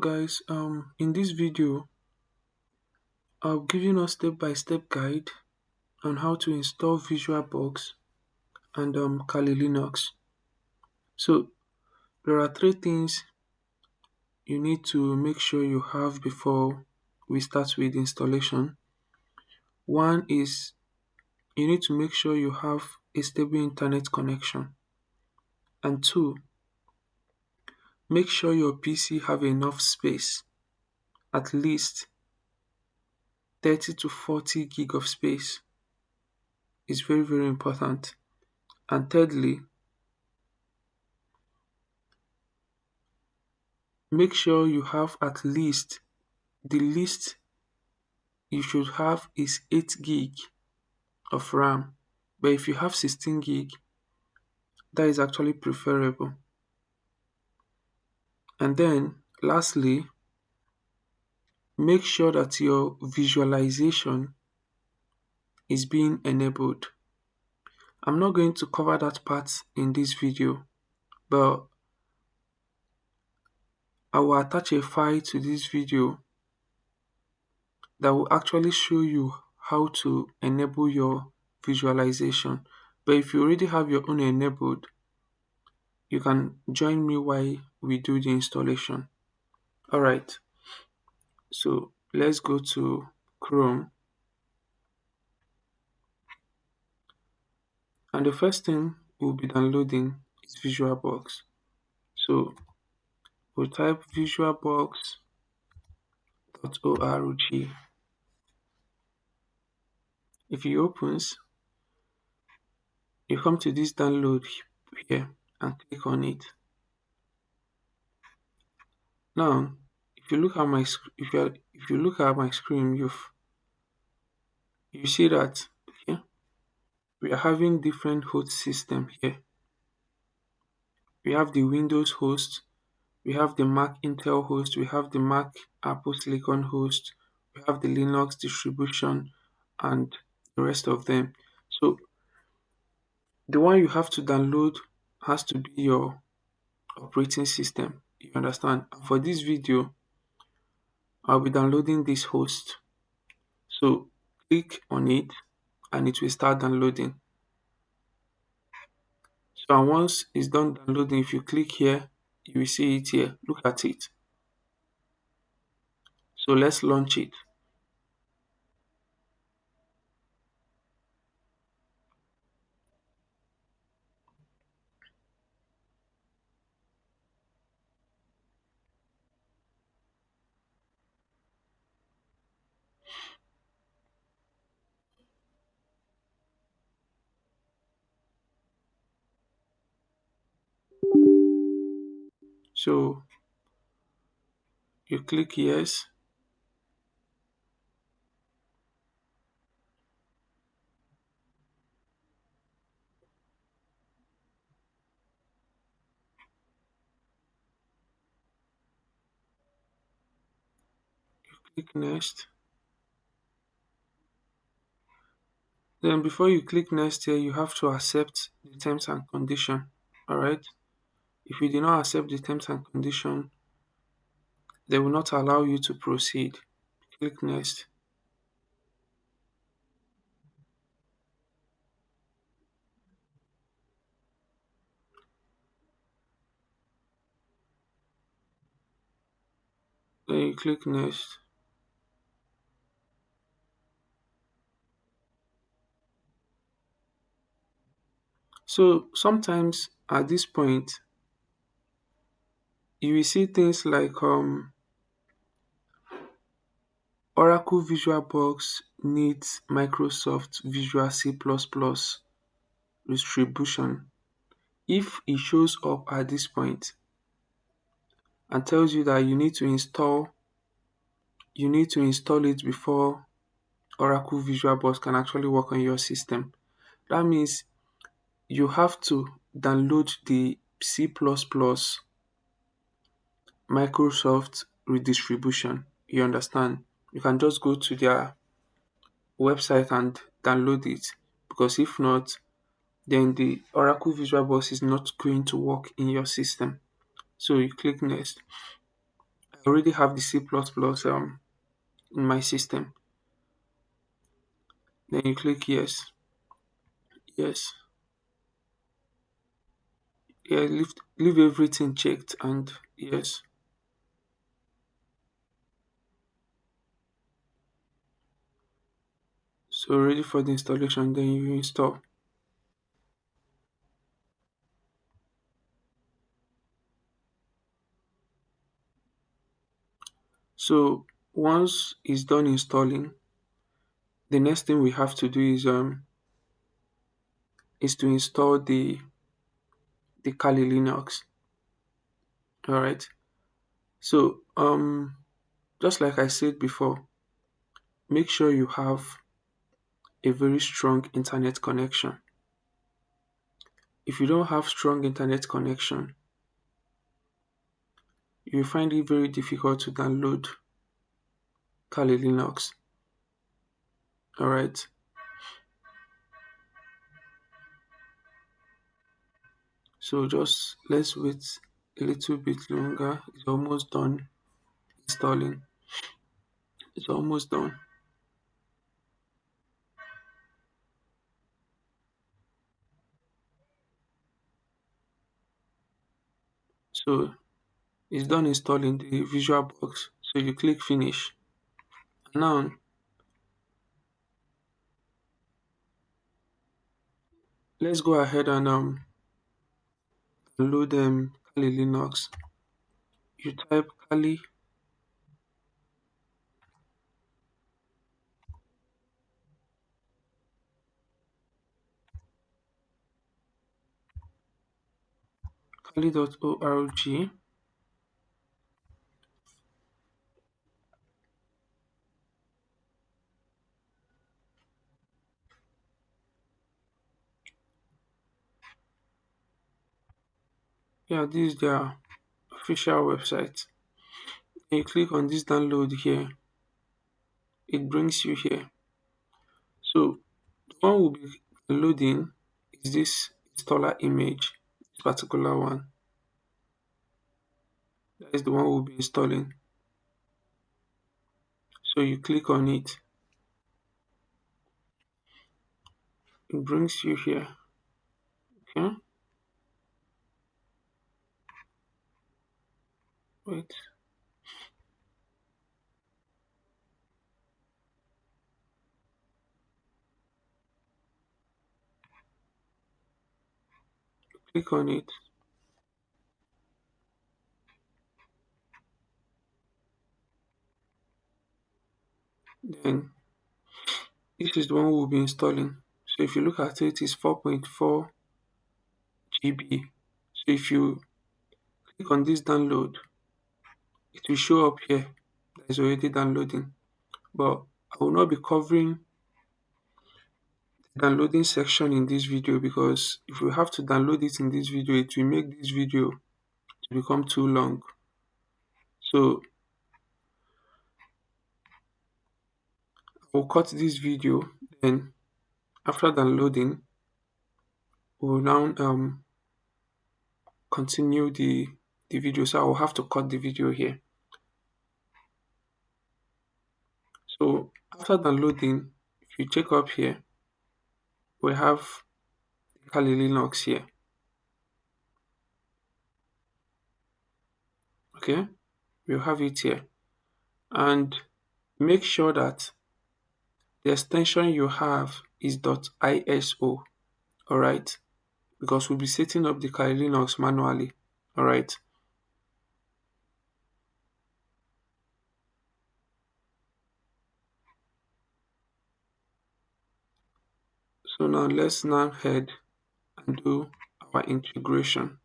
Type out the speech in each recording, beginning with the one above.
Guys, in this video I'll give you a step-by-step guide on how to install VirtualBox and Kali Linux. So there are three things you need to make sure you have before we start with installation. One is you need to make sure you have a stable internet connection, and two, make sure your PC have enough space, at least 30 to 40 gig of space. Is very important. And thirdly, make sure you have at least, the least you should have is 8 gig of RAM. But if you have 16 gig, that is actually preferable. And then lastly, make sure that your visualization is being enabled. I'm not going to cover that part in this video, but I will attach a file to this video that will actually show you how to enable your visualization. But if you already have your own enabled, you can join me while we do the installation. Alright, so let's go to Chrome, and the first thing we'll be downloading is VirtualBox. So we'll type virtualbox.org. If it opens, you come to this download here and click on it. Now, if you look at my screen, you see that we are having different host system here. We have the Windows host, we have the Mac Intel host, we have the Mac Apple Silicon host, we have the Linux distribution, and the rest of them. So the one you have to download has to be your operating system. You understand? And for this video, I'll be downloading this host. So click on it and it will start downloading. So and once it's done downloading, if you click here, you will see it here. Look at it. So let's launch it. So you click yes. Click next. Then before you click next here, you have to accept the terms and condition. Alright. If you do not accept the terms and condition, they will not allow you to proceed. Click next. Then you click next. So sometimes at this point, you will see things like Oracle VirtualBox needs Microsoft Visual C++ distribution. If it shows up at this point and tells you that you need to install it before Oracle VirtualBox can actually work on your system, that means you have to download the C++ Microsoft redistribution. You understand? You can just go to their website and download it, because if not, then the Oracle VirtualBox is not going to work in your system. So you click next. I already have the C++ in my system. Then you click yes. Yes. Yeah, leave everything checked and yes. So ready for the installation, then you install. So once it's done installing, the next thing we have to do is to install the Kali Linux. All right. So just like I said before, make sure you have a very strong internet connection. If you don't have strong internet connection, you will find it very difficult to download Kali Linux. All right. So just let's wait a little bit longer. It's almost done installing. It's almost done. So it's done installing the VisualBox. So you click finish. Now let's go ahead and download Kali Linux. You type kali.org. Yeah, this is their official website. And you click on this download here. It brings you here. So the one we'll be downloading is this installer image. This particular one. That is the one we'll be installing. So you click on it. It brings you here. Okay. Wait. Click on it. Then this is the one we'll be installing. So if you look at it, it's 4.4 GB. So if you click on this download, it will show up here that is already downloading. But I will not be covering the downloading section in this video because if we have to download it in this video, it will make this video to become too long. So I will cut this video. Then after downloading, we will now continue the video. So I will have to cut the video here. So after downloading, if you check up here, we have Kali Linux here. Okay, we have it here. And make sure that the extension you have is .iso. Alright, because we'll be setting up the Kali Linux manually. Alright, so now let's now head and do our integration.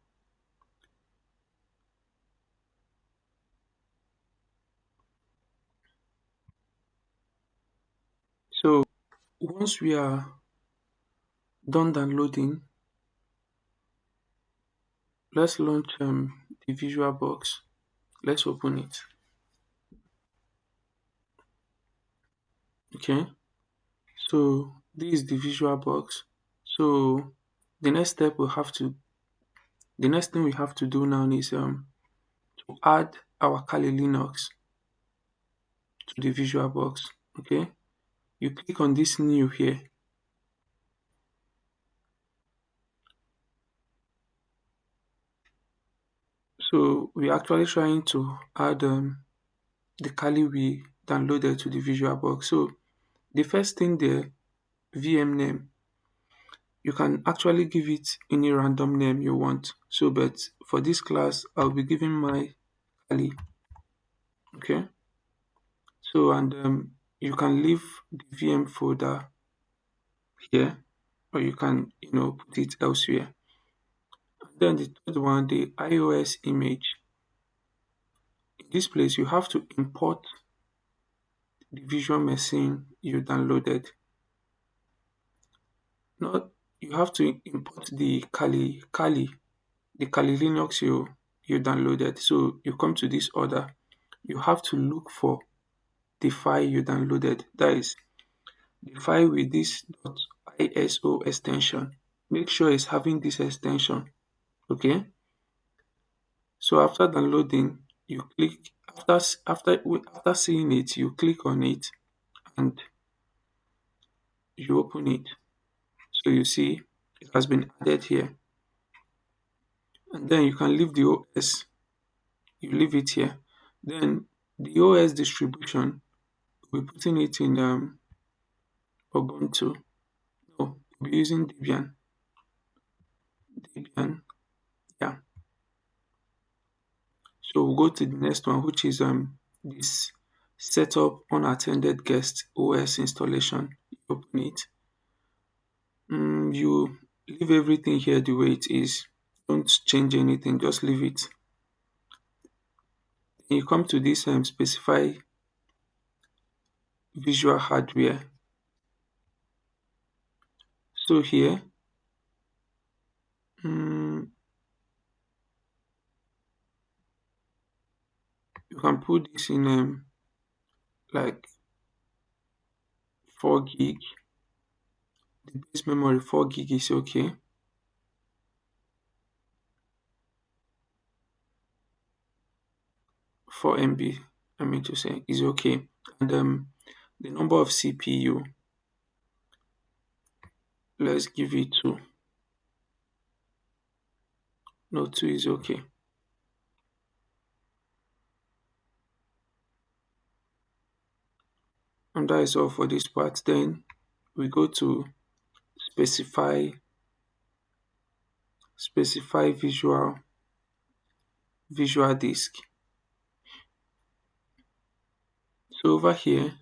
So once we are done downloading, let's launch the VisualBox. Let's open it. Okay, so this is the VisualBox. So the next thing we have to do now is to to add our Kali Linux to the VirtualBox. Okay, you click on this new here. So we're actually trying to add the Kali we downloaded to the VirtualBox. So the first thing there, VM name, you can actually give it any random name you want. So, but for this class, I'll be giving my Kali. Okay. So, and you can leave the VM folder here, or you can, put it elsewhere. And then the third one, the iOS image. In this place, you have to import the visual machine you downloaded. Not you have to import the Kali Linux you downloaded. So you come to this order. You have to look for the file you downloaded. That is the file with this .iso extension. Make sure it's having this extension. Okay. So after downloading, you click after seeing it, you click on it and you open it. So you see it has been added here. And then you can leave the OS. You leave it here. Then the OS distribution, we're putting it in Ubuntu. No, we'll be using Debian. Debian, yeah. So we'll go to the next one, which is this setup unattended guest OS installation. You open it. You leave everything here the way it is. Don't change anything, just leave it. Then you come to this specify visual hardware. So here, um, you can put this in like 4 gig. The base memory 4 gig is okay. 4 MB, I mean to say, is okay. And the number of CPU, let's give it 2. No, 2 is okay. And that is all for this part. Then we go to specify visual disk. So over here,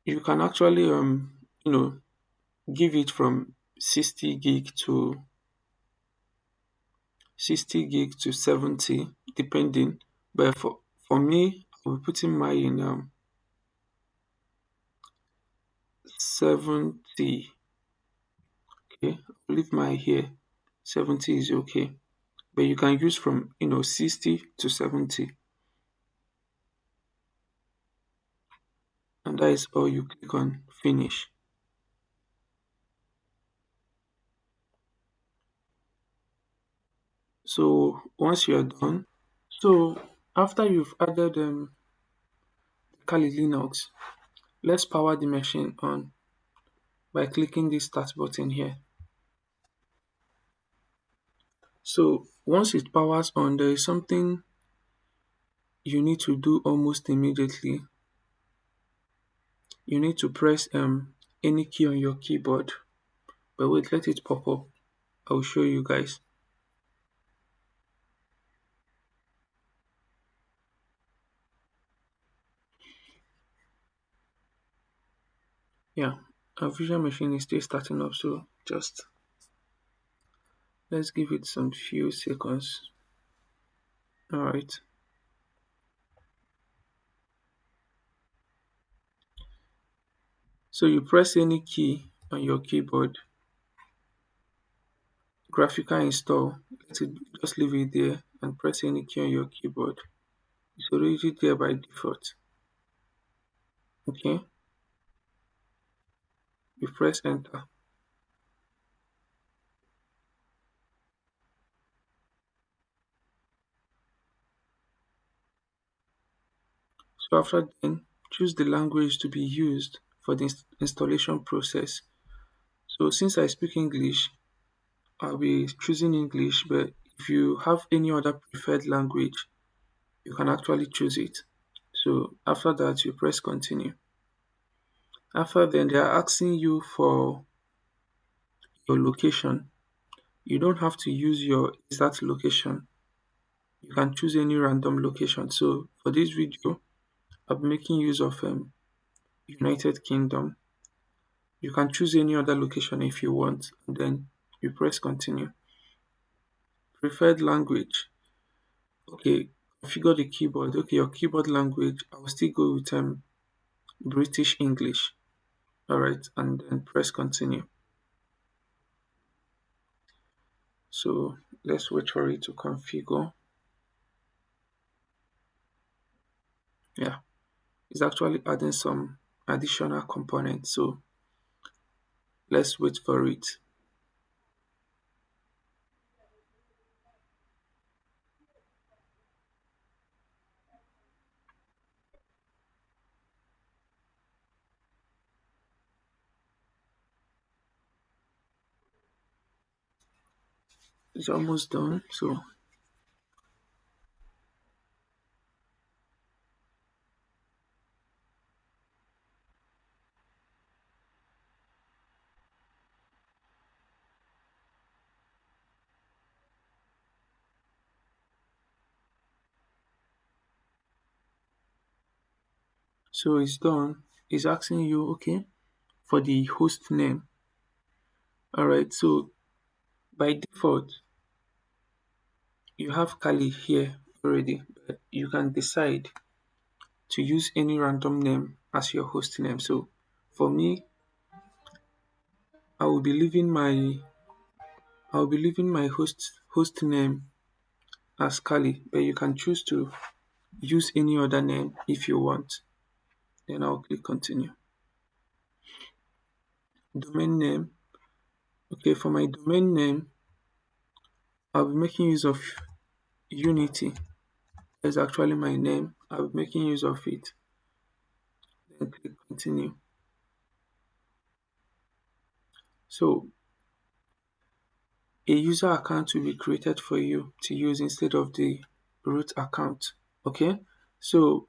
you can actually give it from 60 gig to 70, depending. But for me, I'll be putting mine in 70. Okay, I'll leave mine here. 70 is okay. But you can use from 60 to 70. And that is all. You click on finish. So once you're done, so after you've added Kali Linux, let's power the machine on by clicking this start button here. So once it powers on, there is something you need to do almost immediately. You need to press any key on your keyboard. But wait, let it pop up. I'll show you guys. Yeah, our visual machine is still starting up, so just let's give it some few seconds. All right. So you press any key on your keyboard, graphical install, let it just leave it there and press any key on your keyboard. It's already there by default. Okay, you press enter. So after then, choose the language to be used for the installation process. So since I speak English, I'll be choosing English, but if you have any other preferred language, you can actually choose it. So after that, you press continue. After then, they are asking you for your location. You don't have to use your exact location. You can choose any random location. So for this video, I'm making use of United Kingdom. You can choose any other location if you want, and then you press continue. Preferred language. Okay, configure the keyboard. Okay, your keyboard language. I will still go with British English. Alright, and then press continue. So let's wait for it to configure. Yeah, it's actually adding some additional components. So let's wait for it. It's almost done. So it's done. It's asking you, okay, for the host name. Alright, so by default, you have Kali here already, but you can decide to use any random name as your host name. So for me, I will be leaving my host name as Kali, but you can choose to use any other name if you want. Then I'll click continue. Domain name. Okay, for my domain name, I'll be making use of Unity. That's actually my name. I'll be making use of it. Then click continue. So a user account will be created for you to use instead of the root account. Okay, so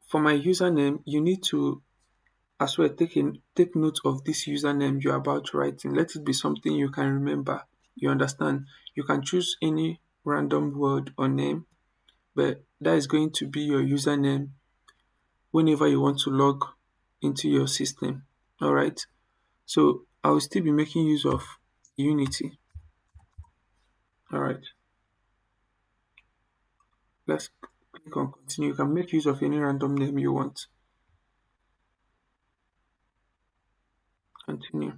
for my username, you need to as well take note of this username you're about to write in. Let it be something you can remember. You understand? You can choose any random word or name, but that is going to be your username whenever you want to log into your system. All right. So I will still be making use of Unity. All right. Let's click on continue. You can make use of any random name you want. Continue.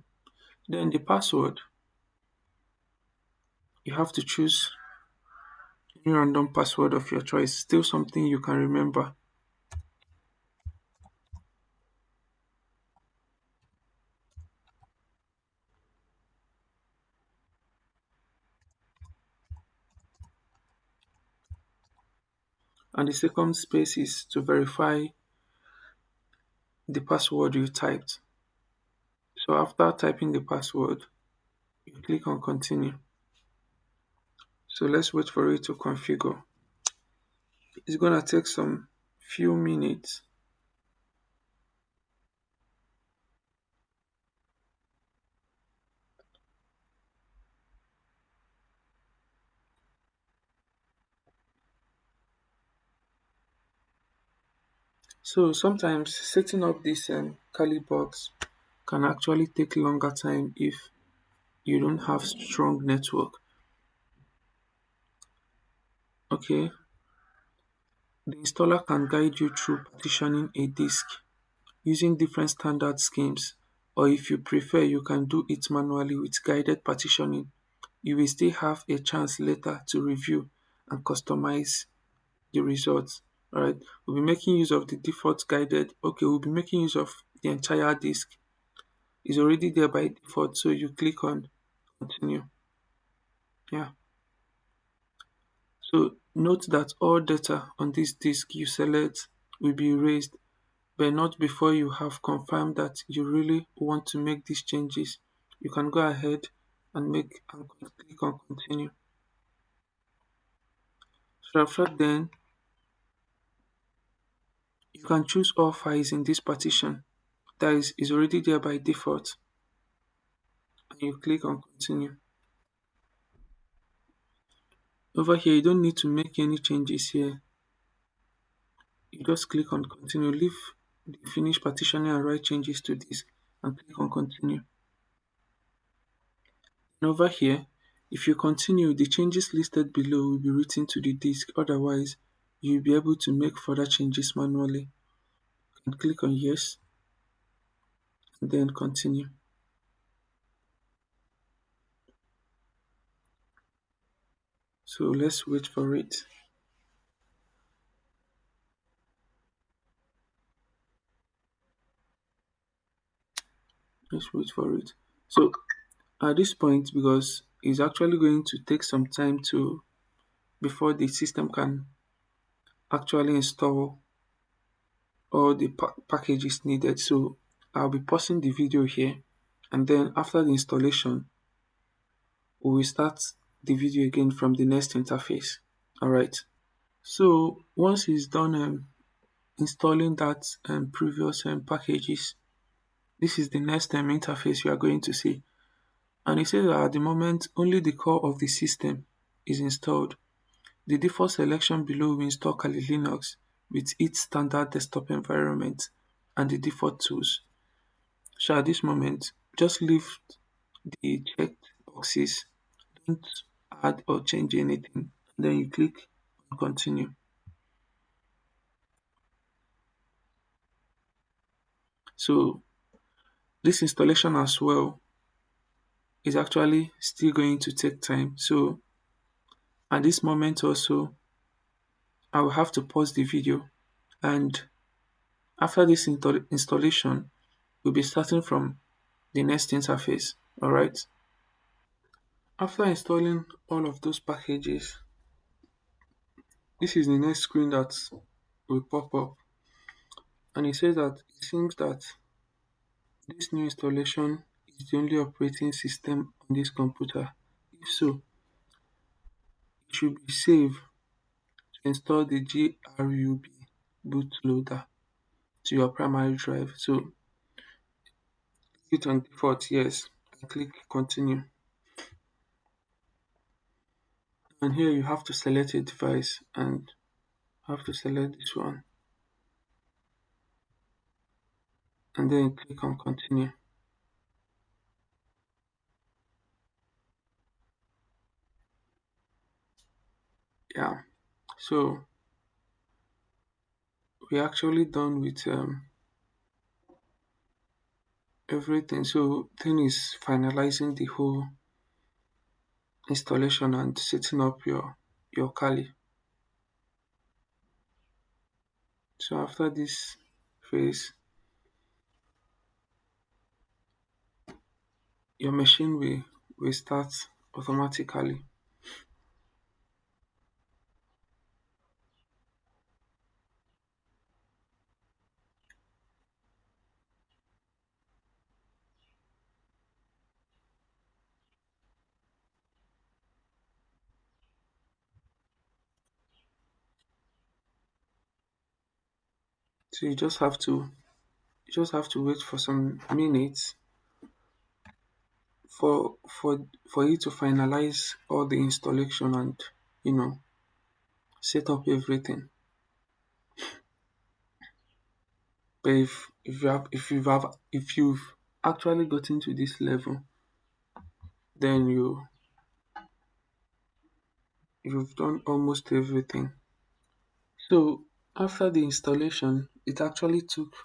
Then the password, you have to choose any random password of your choice. Still something you can remember. And the second space is to verify the password you typed. So after typing the password, you click on continue. So let's wait for it to configure. It's gonna take some few minutes. So sometimes setting up this Kali box can actually take longer time if you don't have strong network. Okay, the installer can guide you through partitioning a disk using different standard schemes, or if you prefer, you can do it manually with guided partitioning. You will still have a chance later to review and customize the results. Alright, we'll be making use of the default guided. Okay, we'll be making use of the entire disk. It's already there by default, so you click on continue. Yeah. So note that all data on this disk you select will be erased, but not before you have confirmed that you really want to make these changes. You can go ahead and click on continue. So after then, you can choose all files in this partition. That is already there by default, and you click on continue. Over here, you don't need to make any changes here. You just click on continue, leave the finish partitioning and write changes to this, and click on continue. And over here, if you continue, the changes listed below will be written to the disk. Otherwise, you'll be able to make further changes manually. And click on yes, and then continue. So let's wait for it. Let's wait for it. So at this point, because it's actually going to take some time to before the system can actually install all the packages needed. So I'll be pausing the video here, and then after the installation, we will start the video again from the next interface. All right. So once it's done installing that previous packages, this is the next interface you are going to see. And it says that at the moment, only the core of the system is installed. The default selection below will install Kali Linux with its standard desktop environment and the default tools. So at this moment, just leave the checked boxes, don't add or change anything. Then you click on continue. So this installation as well is actually still going to take time. So at this moment also, I will have to pause the video, and after this installation, we'll be starting from the next interface. All right. After installing all of those packages, this is the next screen that will pop up, and it says that it seems that this new installation is the only operating system on this computer. If so, it should be safe to install the GRUB bootloader to your primary drive. So hit on default yes and click continue. And here you have to select a device and have to select this one, and then click on continue. Yeah, so we're actually done with everything. So then is finalizing the whole installation and setting up your Kali. So after this phase, your machine will start automatically. So you just have to wait for some minutes for you to finalize all the installation and you know set up everything. But if you've actually gotten to this level, then you've done almost everything. So after the installation, it actually took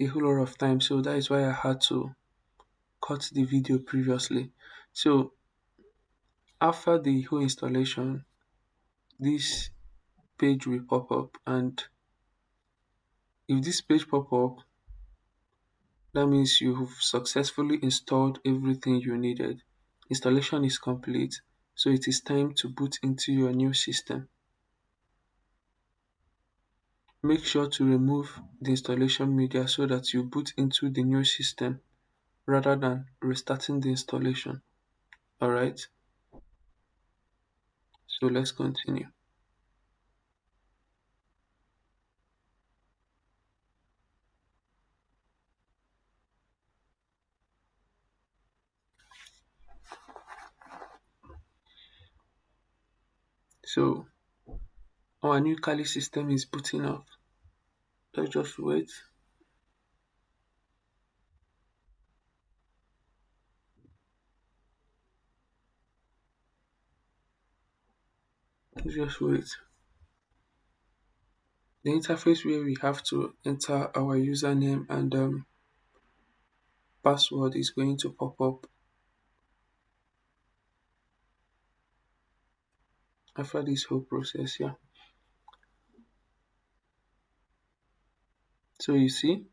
a whole lot of time. So that is why I had to cut the video previously. So after the whole installation, this page will pop up, and if this page pop up, that means you've successfully installed everything you needed. Installation is complete, so it is time to boot into your new system. Make sure to remove the installation media so that you boot into the new system rather than restarting the installation. Alright, so let's continue. So our new Kali system is booting up. Let's just wait. Let's just wait. The interface where we have to enter our username and password is going to pop up after this whole process here. So you see,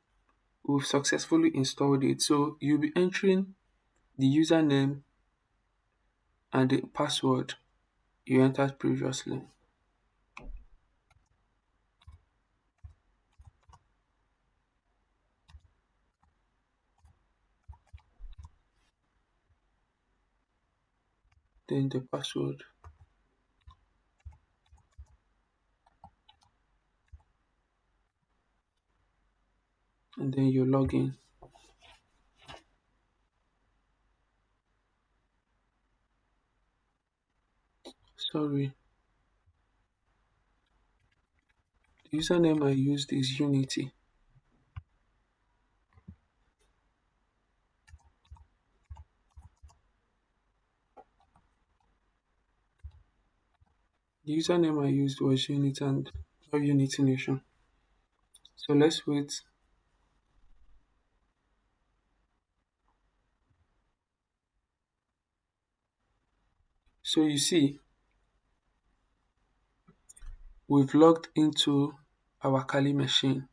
we've successfully installed it. So you'll be entering the username and the password you entered previously. Then the password, and then you log in. Sorry, the username I used is Unity. The username I used was Unity and not Unity Nation. So let's wait. So you see, we've logged into our Kali machine.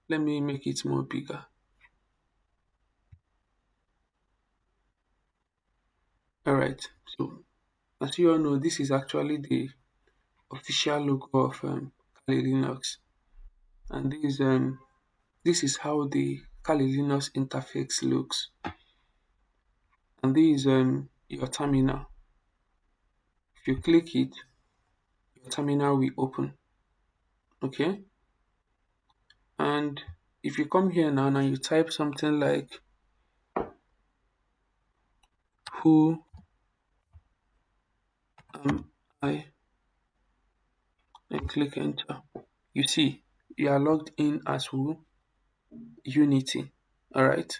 Let me make it more bigger. Alright, so as you all know, this is actually the official logo of Kali Linux, and this is how the Kali Linux interface looks, and this is your terminal. If you click it, your terminal will open. Okay, and if you come here now and you type something like who am I and click enter, you see you are logged in as who? Unity. Alright,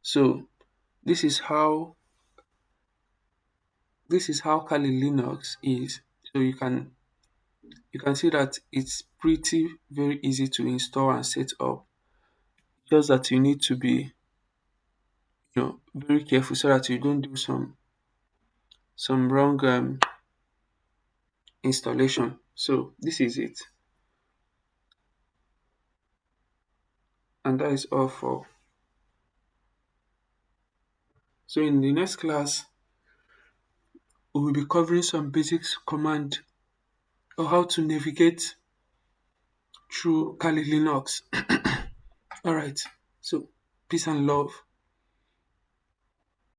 so this is how Kali Linux is. So you can see that it's pretty very easy to install and set up. Just that you need to be very careful so that you don't do some wrong installation. So this is it, and that is all for. So in the next class, we will be covering some basics command or how to navigate through Kali Linux. All right. So peace and love.